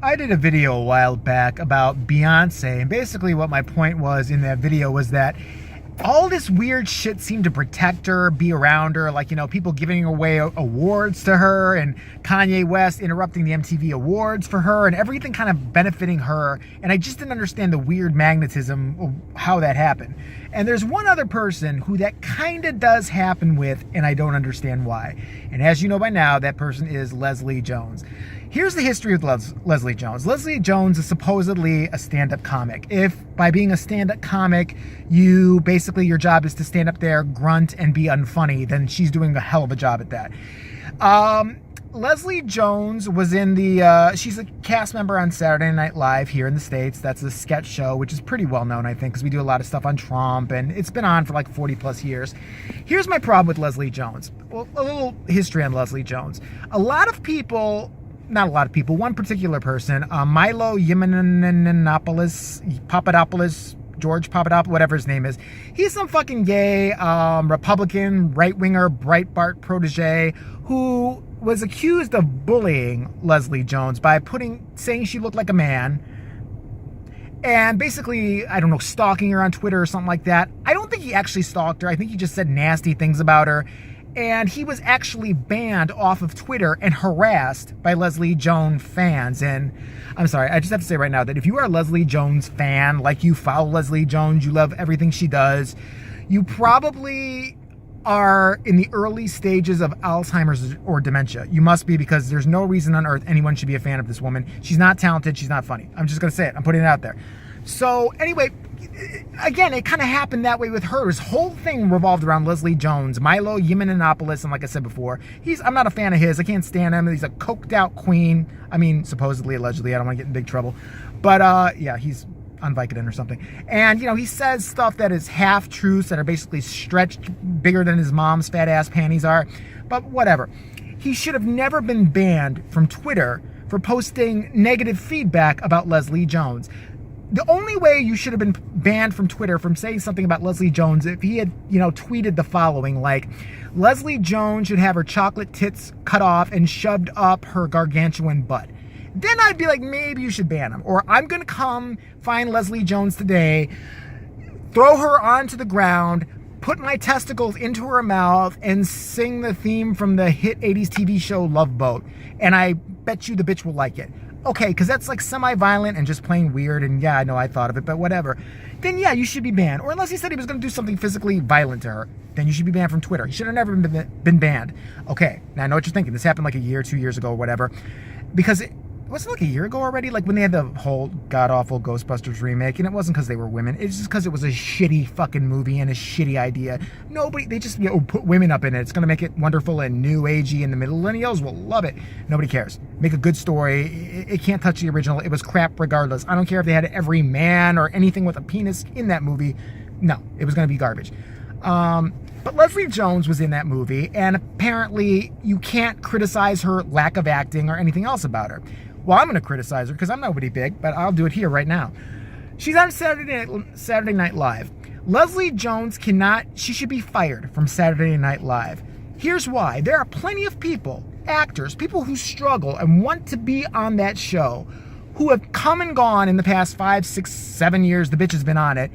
I did a video a while back about Beyonce, and basically what my point was in that video was that all this weird shit seemed to protect her, be around her, like, people giving away awards to her, and Kanye West interrupting the MTV Awards for her, and everything kind of benefiting her, and I just didn't understand the weird magnetism of how that happened. And there's one other person who that kind of does happen with, and I don't understand why. And as you know by now, that person is Leslie Jones. Here's the history of Leslie Jones. Leslie Jones is supposedly a stand-up comic. If by being a stand-up comic, your job is to stand up there, grunt, and be unfunny, then she's doing a hell of a job at that. Leslie Jones was in she's a cast member on Saturday Night Live here in the States. That's a sketch show, which is pretty well known, I think, because we do a lot of stuff on Trump, and it's been on for like 40 plus years. Here's my problem with Leslie Jones. Well, a little history on Leslie Jones. Not a lot of people, one particular person, Milo Papadopoulos, George Papadopoulos, whatever his name is. He's some fucking gay, Republican, right-winger, Breitbart protege who was accused of bullying Leslie Jones by saying she looked like a man and basically, stalking her on Twitter or something like that. I don't think he actually stalked her. I think he just said nasty things about her. And he was actually banned off of Twitter and harassed by Leslie Jones fans. And I'm sorry, I just have to say right now that if you are a Leslie Jones fan, like you follow Leslie Jones, you love everything she does, you probably are in the early stages of Alzheimer's or dementia. You must be, because there's no reason on earth anyone should be a fan of this woman. She's not talented. She's not funny. I'm just going to say it. I'm putting it out there. So anyway, again, it kind of happened that way with her. His whole thing revolved around Leslie Jones, Milo Yiannopoulos, and like I said before, I'm not a fan of his. I can't stand him. He's a coked out queen. I mean, supposedly, allegedly. I don't want to get in big trouble. But yeah, he's on Vicodin or something. And, he says stuff that is half-truths that are basically stretched bigger than his mom's fat-ass panties are. But whatever. He should have never been banned from Twitter for posting negative feedback about Leslie Jones. The only way you should have been banned from Twitter from saying something about Leslie Jones if he had, tweeted the following, like, Leslie Jones should have her chocolate tits cut off and shoved up her gargantuan butt. Then I'd be like, maybe you should ban him. Or I'm going to come find Leslie Jones today, throw her onto the ground, put my testicles into her mouth, and sing the theme from the hit 80s TV show Love Boat. And I bet you the bitch will like it. Okay, because that's like semi-violent and just plain weird, and yeah, I know I thought of it, but whatever. Then yeah, you should be banned. Or unless he said he was going to do something physically violent to her, then you should be banned from Twitter. He should have never been banned. Okay, now I know what you're thinking. This happened like a year, 2 years ago, or whatever. Because wasn't it like a year ago already? Like when they had the whole god-awful Ghostbusters remake, and it wasn't because they were women. It's just because it was a shitty fucking movie and a shitty idea. They just put women up in it. It's going to make it wonderful and new agey, and the millennials will love it. Nobody cares. Make a good story. It can't touch the original. It was crap regardless. I don't care if they had every man or anything with a penis in that movie. No, it was going to be garbage. But Leslie Jones was in that movie, and apparently you can't criticize her lack of acting or anything else about her. Well, I'm going to criticize her because I'm nobody big, but I'll do it here right now. She's on Saturday Night Live. Leslie Jones she should be fired from Saturday Night Live. Here's why. There are plenty of people, actors, people who struggle and want to be on that show, who have come and gone in the past 5, 6, 7 years the bitch has been on it,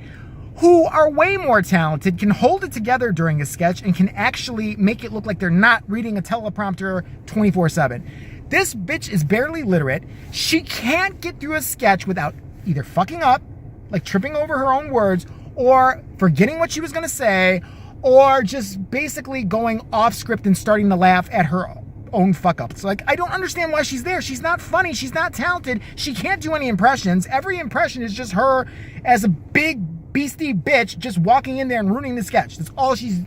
who are way more talented, can hold it together during a sketch, and can actually make it look like they're not reading a teleprompter 24/7. This bitch is barely literate. She can't get through a sketch without either fucking up, like tripping over her own words, or forgetting what she was going to say, or just basically going off script and starting to laugh at her own fuck-ups. Like, I don't understand why she's there. She's not funny. She's not talented. She can't do any impressions. Every impression is just her as a big beastie bitch just walking in there and ruining the sketch. That's all she's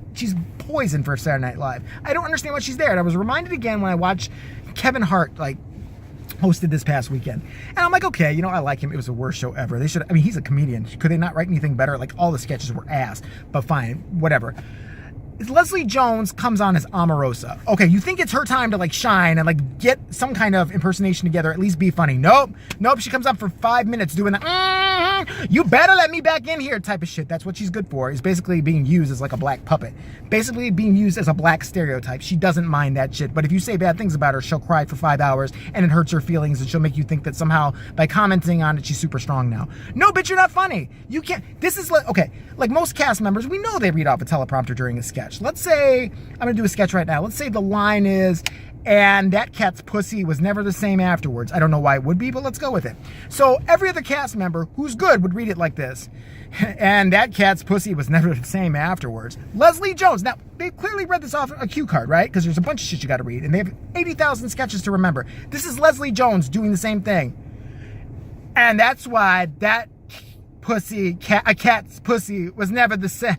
poison for Saturday Night Live. I don't understand why she's there. And I was reminded again when I watched Kevin Hart, hosted this past weekend. And I'm like, okay, I like him. It was the worst show ever. He's a comedian. Could they not write anything better? Like, all the sketches were ass. But fine, whatever. Leslie Jones comes on as Omarosa. Okay, you think it's her time to shine and get some kind of impersonation together, at least be funny. Nope. She comes up for 5 minutes doing the You better let me back in here type of shit. That's what she's good for, is basically being used as like a black puppet. Basically being used as a black stereotype. She doesn't mind that shit. But if you say bad things about her, she'll cry for 5 hours and it hurts her feelings and she'll make you think that somehow by commenting on it, she's super strong now. No, bitch, you're not funny. You can't. This is like, okay, like most cast members, we know they read off a teleprompter during a sketch. Let's say, I'm going to do a sketch right now. Let's say the line is, and that cat's pussy was never the same afterwards. I don't know why it would be, but let's go with it. So every other cast member who's good would read it like this. And that cat's pussy was never the same afterwards. Leslie Jones. Now, they clearly read this off a cue card, right? Because there's a bunch of shit you got to read. And they have 80,000 sketches to remember. This is Leslie Jones doing the same thing. And that's why that a cat's pussy was never the same.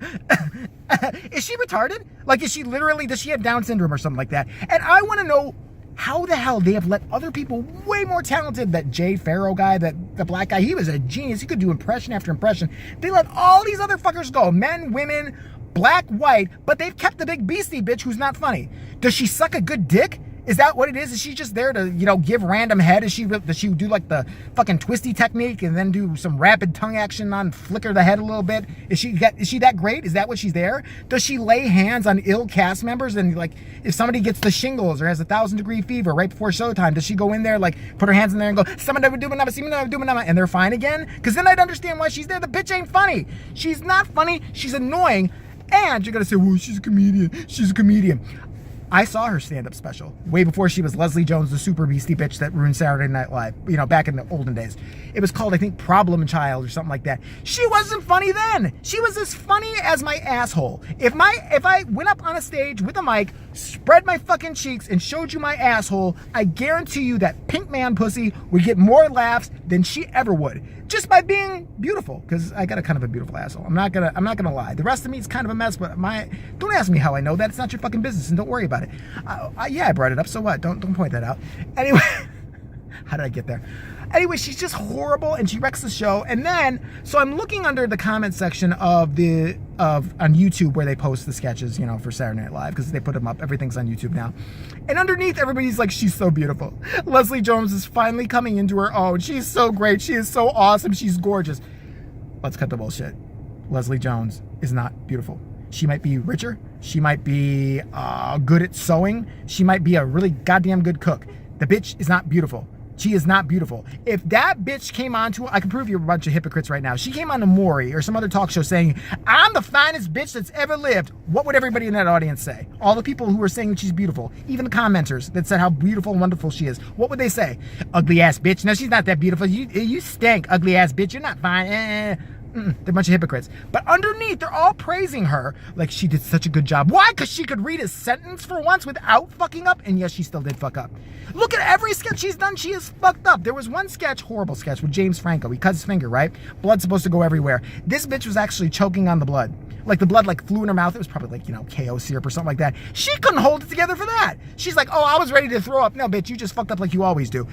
Is she retarded? Like, is she literally, does she have Down syndrome or something like that? And I want to know how the hell they have let other people way more talented, that Jay Farrow guy, the black guy, he was a genius. He could do impression after impression. They let all these other fuckers go. Men, women, black, white, but they've kept the big beastie bitch who's not funny. Does she suck a good dick? Is that what it is? Is she just there to, you know, give random head? Does she do like the fucking twisty technique and then do some rapid tongue action on flicker the head a little bit? Is she that great? Is that what she's there? Does she lay hands on ill cast members? And like, if somebody gets the shingles or has 1,000-degree fever right before showtime, does she go in there, like put her hands in there and go, and they're fine again? Because then I'd understand why she's there. The bitch ain't funny. She's not funny. She's annoying. And you're going to say, well, she's a comedian. She's a comedian. I saw her stand-up special way before she was Leslie Jones, the super beastie bitch that ruined Saturday Night Live, you know, back in the olden days. It was called, I think, Problem Child or something like that. She wasn't funny then. She was as funny as my asshole. If I went up on a stage with a mic, spread my fucking cheeks, and showed you my asshole, I guarantee you that pink man pussy would get more laughs than she ever would. Just by being beautiful, because I got a kind of a beautiful asshole. I'm not gonna lie. The rest of me is kind of a mess, but don't ask me how I know that. It's not your fucking business, and don't worry about it. Yeah, I brought it up, so what? Don't point that out. Anyway, how did I get there? Anyway, she's just horrible, and she wrecks the show. And then, so I'm looking under the comment section on YouTube where they post the sketches, you know, for Saturday Night Live, because they put them up. Everything's on YouTube now. And underneath, everybody's like, she's so beautiful. Leslie Jones is finally coming into her own. She's so great. She is so awesome. She's gorgeous. Let's cut the bullshit. Leslie Jones is not beautiful. She might be richer. She might be good at sewing. She might be a really goddamn good cook. The bitch is not beautiful. She is not beautiful. If that bitch came on to, I can prove you're a bunch of hypocrites right now. She came on to Maury or some other talk show saying, I'm the finest bitch that's ever lived. What would everybody in that audience say? All the people who were saying she's beautiful, even the commenters that said how beautiful and wonderful she is. What would they say? Ugly ass bitch. No, she's not that beautiful. You stink, ugly ass bitch. You're not fine. They're a bunch of hypocrites. But underneath, they're all praising her like she did such a good job. Why? Because she could read a sentence for once without fucking up. And yes, she still did fuck up. Look at every sketch she's done. She is fucked up. There was one sketch, horrible sketch, with James Franco. He cut his finger, right? Blood's supposed to go everywhere. This bitch was actually choking on the blood. Like the blood like flew in her mouth. It was probably like, you know, KO syrup or something like that. She couldn't hold it together for that. She's like, oh, I was ready to throw up. No, bitch, you just fucked up like you always do.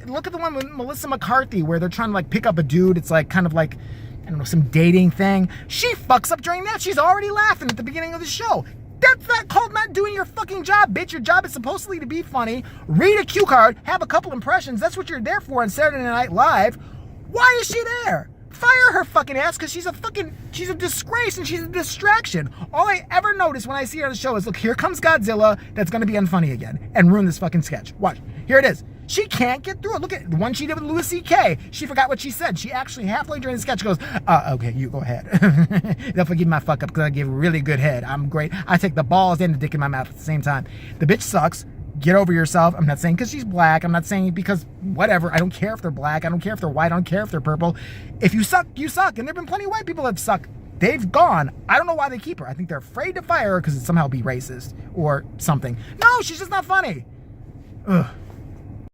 Look at the one with Melissa McCarthy where they're trying to like pick up a dude. It's like kind of like, I don't know, some dating thing. She fucks up during that. She's already laughing at the beginning of the show. That's not called not doing your fucking job, bitch. Your job is supposedly to be funny, read a cue card, have a couple impressions. That's what you're there for on Saturday Night Live. Why is she there? Fire her fucking ass, because she's a disgrace and she's a distraction. All I ever notice when I see her on the show is, look, here comes Godzilla that's going to be unfunny again and ruin this fucking sketch. Watch. Here it is. She can't get through it. Look at the one she did with Louis C.K. She forgot what she said. She actually halfway during the sketch goes, okay, you go ahead. They'll forgive my fuck up because I give really good head. I'm great. I take the balls and the dick in my mouth at the same time. The bitch sucks. Get over yourself. I'm not saying because she's black. I'm not saying because whatever. I don't care if they're black. I don't care if they're white. I don't care if they're purple. If you suck, you suck. And there have been plenty of white people that suck. They've gone. I don't know why they keep her. I think they're afraid to fire her because it'd somehow be racist or something. No, she's just not funny. Ugh.